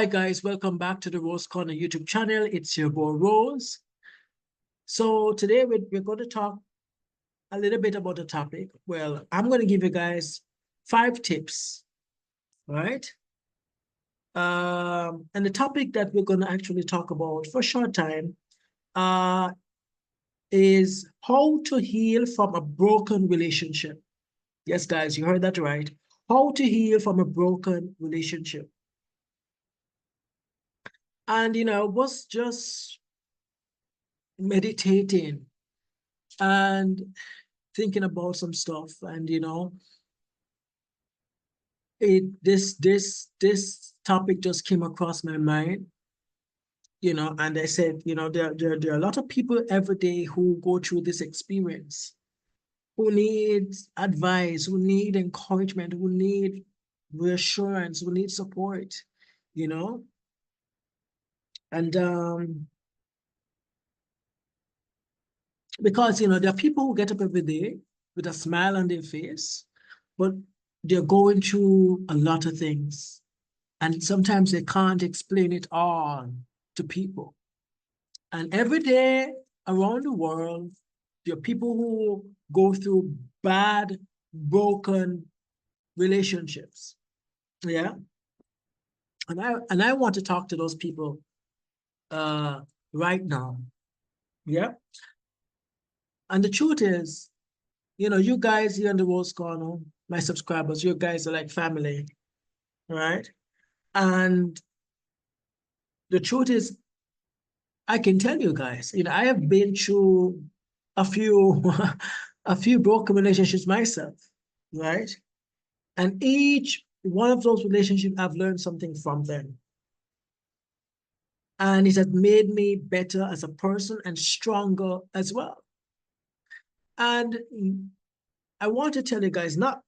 Hi guys, welcome back to the Rose Corner YouTube channel. It's your boy Rose. So today we're going to talk a little bit about the topic. Well, I'm going to give you guys 5 tips, right? And the topic that we're going to actually talk about for a short time is how to heal from a broken relationship. Yes, guys, you heard that right. How to heal from a broken relationship. And, I was just meditating and thinking about some stuff, and this topic just came across my mind, and I said, there are a lot of people every day who go through this experience, who need advice, who need encouragement, who need reassurance, who need support, you know and because there are people who get up every day with a smile on their face, but they're going through a lot of things, and sometimes they can't explain it all to people. And every day around the world, there are people who go through bad, broken relationships. Yeah. And I want to talk to those people right now. Yeah. And the truth is, you guys here in the Rose Corner, my subscribers, you guys are like family, right? And the truth is, I can tell you guys, I have been through a few a few broken relationships myself, right? And each one of those relationships, I've learned something from them. And it has made me better as a person and stronger as well. And I want to tell you guys, not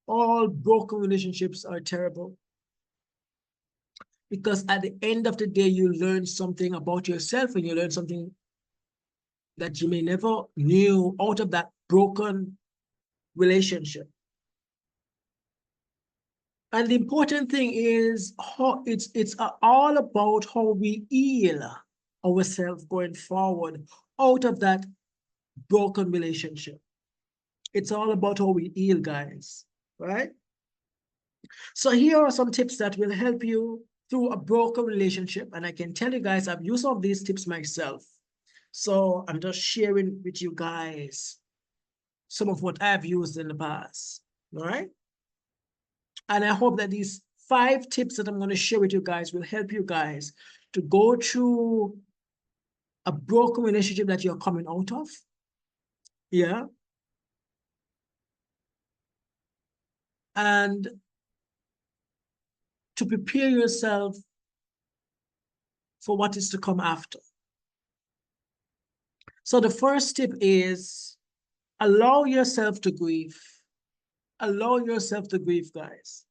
all broken relationships are terrible, because at the end of the day, you learn something about yourself, and you learn something that you may never knew out of that broken relationship. And the important thing is how it's all about how we heal ourselves going forward out of that broken relationship. It's all about how we heal, guys, right? So here are some tips that will help you through a broken relationship. And I can tell you guys, I've used all of these tips myself. So I'm just sharing with you guys some of what I've used in the past, all right? And I hope that these 5 tips that I'm going to share with you guys will help you guys to go through a broken relationship that you're coming out of. Yeah. And to prepare yourself for what is to come after. So the first tip is allow yourself to grieve. Allow yourself to grieve, guys.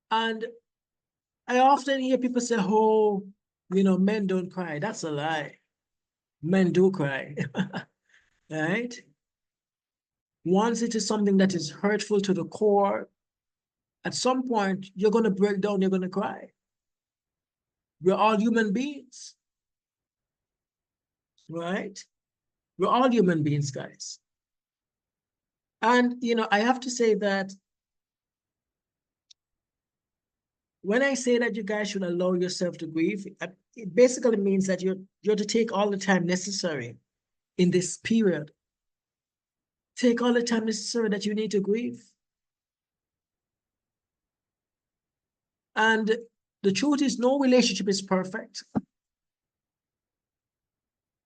And I often hear people say, oh, men don't cry. That's a lie. Men do cry, right? Once it is something that is hurtful to the core, at some point, you're going to break down, you're going to cry. We're all human beings, right? We're all human beings, guys. And, I have to say that when I say that you guys should allow yourself to grieve, it basically means that you're to take all the time necessary in this period. Take all the time necessary that you need to grieve. And the truth is, no relationship is perfect.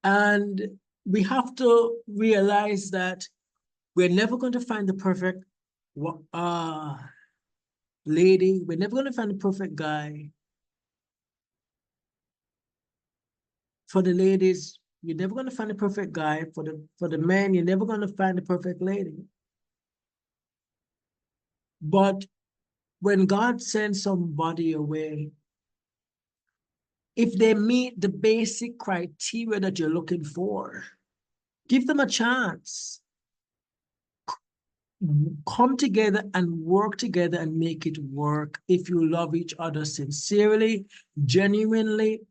And we have to realize that we're never going to find the perfect lady. We're never going to find the perfect guy. For the ladies, you're never going to find the perfect guy. For the men, you're never going to find the perfect lady. But when God sends somebody away, if they meet the basic criteria that you're looking for, give them a chance. come together and work together and make it work if you love each other sincerely, genuinely.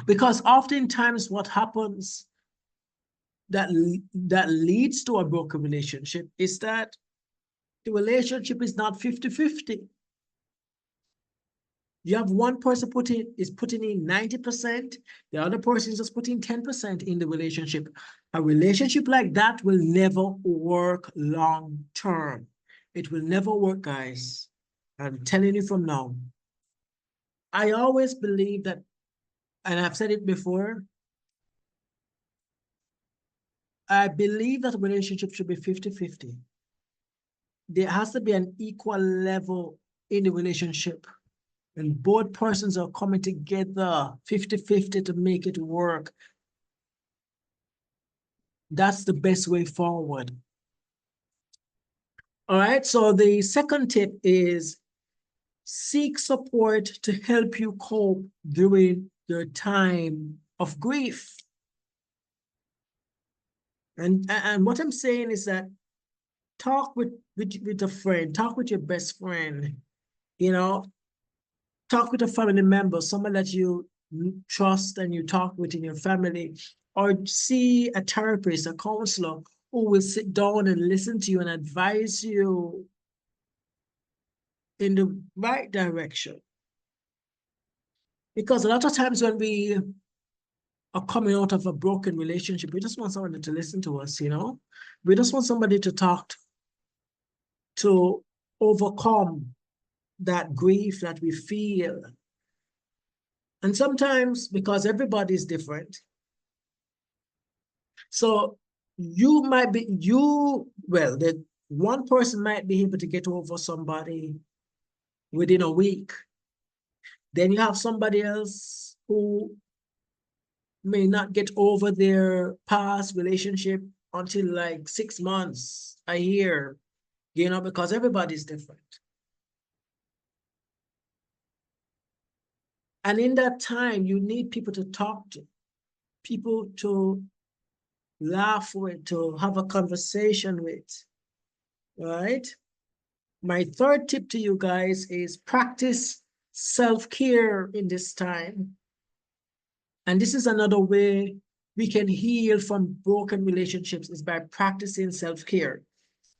Because oftentimes what happens that leads to a broken relationship is that the relationship is not 50-50. You have one person putting in 90%, the other person is just putting 10% in the relationship. A relationship like that will never work long term. It will never work, guys. I'm telling you from now. I always believe that, and I've said it before, I believe that a relationship should be 50-50. There has to be an equal level in the relationship. And both persons are coming together 50-50 to make it work. That's the best way forward. All right, so the second tip is seek support to help you cope during your time of grief. And what I'm saying is that talk with a friend, talk with your best friend, you know, talk with a family member, someone that you trust and you talk with in your family, or see a therapist, a counselor who will sit down and listen to you and advise you in the right direction. Because a lot of times when we are coming out of a broken relationship, we just want somebody to listen to us, you know? We just want somebody to talk to overcome that grief that we feel. And sometimes, because everybody's different, so well, that one person might be able to get over somebody within a week. Then you have somebody else who may not get over their past relationship until like 6 months, a year, you know, because everybody's different. And in that time, you need people to talk to, people to laugh with, to have a conversation with, right? My third tip to you guys is practice self-care in this time. And this is another way we can heal from broken relationships, is by practicing self-care.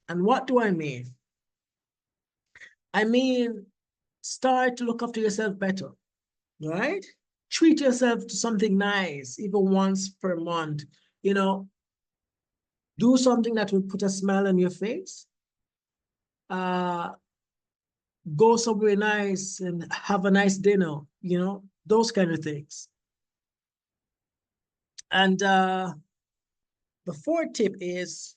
And what do I mean? I mean, start to look after yourself better, right? Treat yourself to something nice, even once per month. You know, do something that will put a smile on your face. Go somewhere nice and have a nice dinner, you know, those kind of things. And the fourth tip is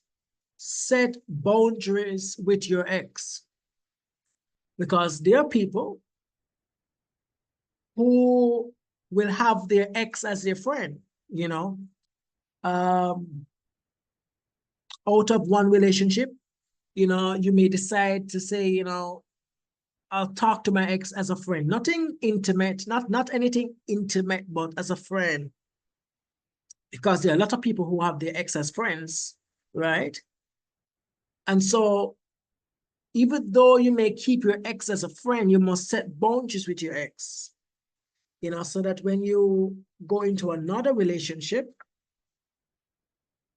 set boundaries with your ex, because there are people who will have their ex as their friend, you know, out of one relationship. You know, you may decide to say, you know, I'll talk to my ex as a friend. Nothing intimate, not anything intimate, but as a friend. Because there are a lot of people who have their ex as friends, right? And so even though you may keep your ex as a friend, you must set boundaries with your ex, you know, so that when you go into another relationship,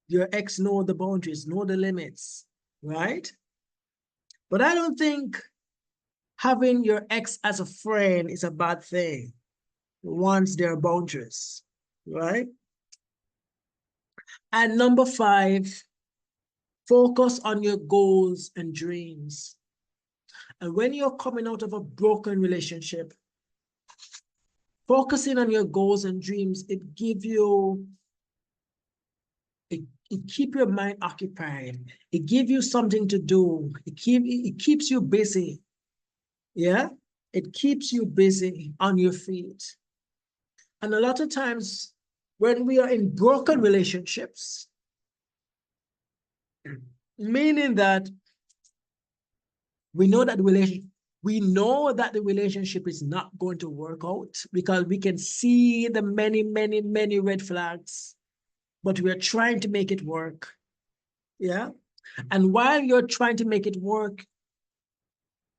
your ex know the boundaries, know the limits, right? But I don't think having your ex as a friend is a bad thing once there are boundaries, right? And number 5, focus on your goals and dreams. And when you're coming out of a broken relationship, focusing on your goals and dreams, it keep your mind occupied. It gives you something to do. It keeps you busy. Yeah, it keeps you busy on your feet. And a lot of times when we are in broken relationships, meaning that we know that the relationship is not going to work out, because we can see the many red flags, but we are trying to make it work. Yeah. And while you're trying to make it work,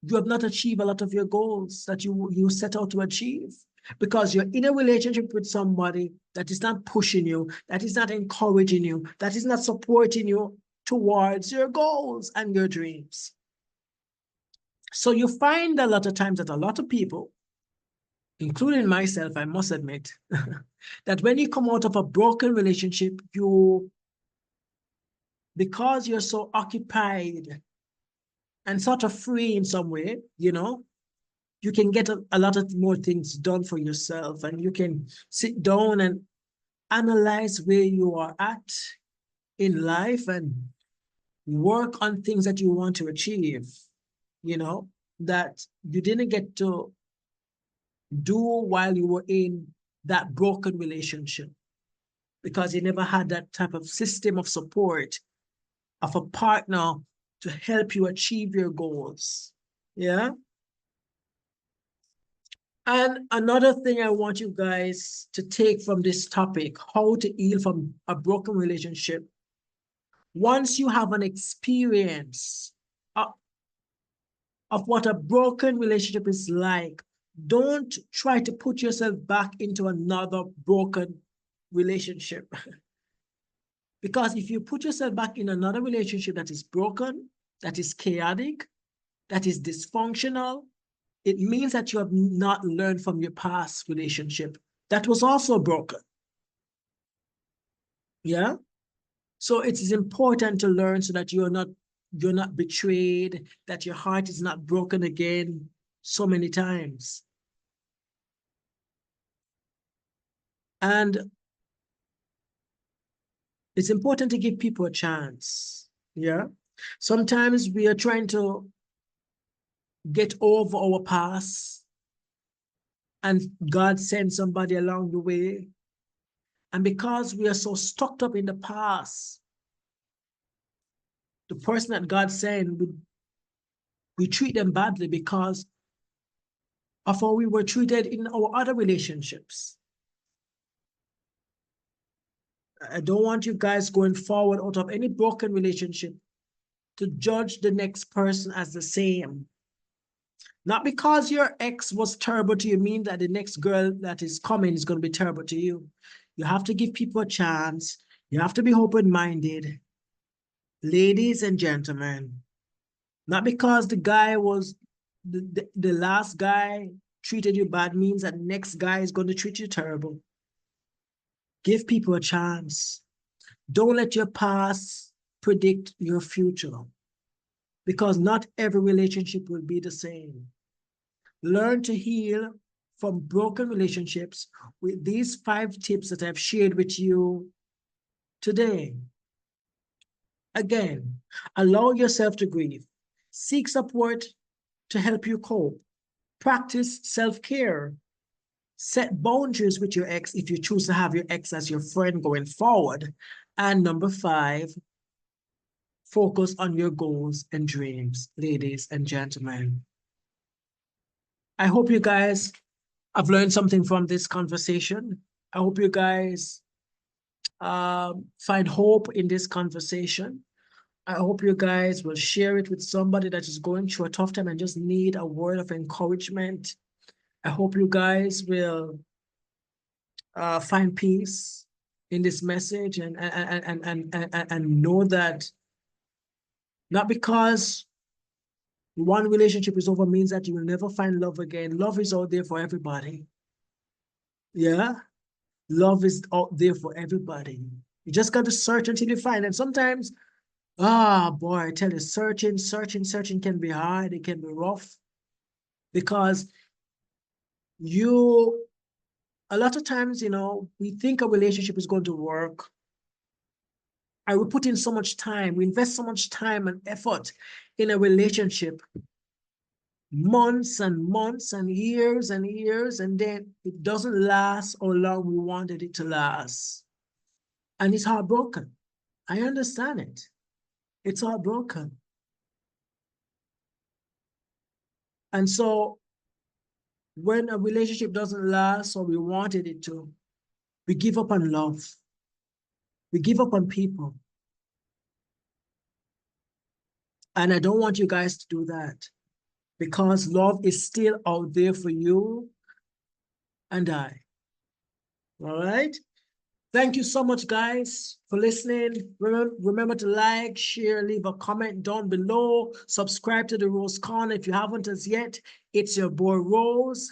you have not achieved a lot of your goals that you set out to achieve because you're in a relationship with somebody that is not pushing you, that is not encouraging you, that is not supporting you towards your goals and your dreams. So you find a lot of times that a lot of people, including myself, I must admit, that when you come out of a broken relationship, because you're so occupied and sort of free in some way, you can get a lot of more things done for yourself, and you can sit down and analyze where you are at in life and work on things that you want to achieve, that you didn't get to do while you were in that broken relationship because you never had that type of system of support of a partner to help you achieve your goals. Yeah. And another thing I want you guys to take from this topic, how to heal from a broken relationship. Once you have an experience of what a broken relationship is like, don't try to put yourself back into another broken relationship. Because if you put yourself back in another relationship that is broken, that is chaotic, that is dysfunctional, it means that you have not learned from your past relationship that was also broken. Yeah. So it is important to learn so that you're not betrayed, that your heart is not broken again so many times. And it's important to give people a chance. Yeah. Sometimes we are trying to get over our past and God sends somebody along the way. And because we are so stuck up in the past, the person that God sent, we treat them badly because of how we were treated in our other relationships. I don't want you guys going forward out of any broken relationship to judge the next person as the same. Not because your ex was terrible to you mean that the next girl that is coming is going to be terrible to you. You have to give people a chance. You have to be open-minded. Ladies and gentlemen, not because the guy was the last guy treated you bad means that the next guy is going to treat you terrible. Give people a chance. Don't let your past predict your future because not every relationship will be the same. Learn to heal from broken relationships with these 5 tips that I've shared with you today. Again, allow yourself to grieve. Seek support to help you cope. Practice self-care. Set boundaries with your ex if you choose to have your ex as your friend going forward. And number 5, focus on your goals and dreams, ladies and gentlemen. I hope you guys have learned something from this conversation. I hope you guys find hope in this conversation. I hope you guys will share it with somebody that is going through a tough time and just need a word of encouragement. I hope you guys will find peace in this message and know that not because one relationship is over means that you will never find love again. Love is out there for everybody. Yeah. Love is out there for everybody. You just got to search until you find. And sometimes, boy, I tell you, searching can be hard. It can be rough because a lot of times, we think a relationship is going to work. And we put in so much time, we invest so much time and effort in a relationship, months and months and years, and then it doesn't last how long we wanted it to last. And it's heartbroken. I understand it. It's heartbroken. And so when a relationship doesn't last or we wanted it to, we give up on love. We give up on people. And I don't want you guys to do that, because love is still out there for you and I. All right? Thank you so much, guys, for listening. Remember to like, share, leave a comment down below. Subscribe to the Rose Corner if you haven't as yet. It's your boy Rose.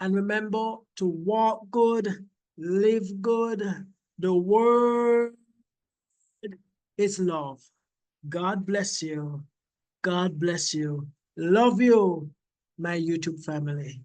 And remember to walk good, live good. The word is love. God bless you. God bless you. Love you, my YouTube family.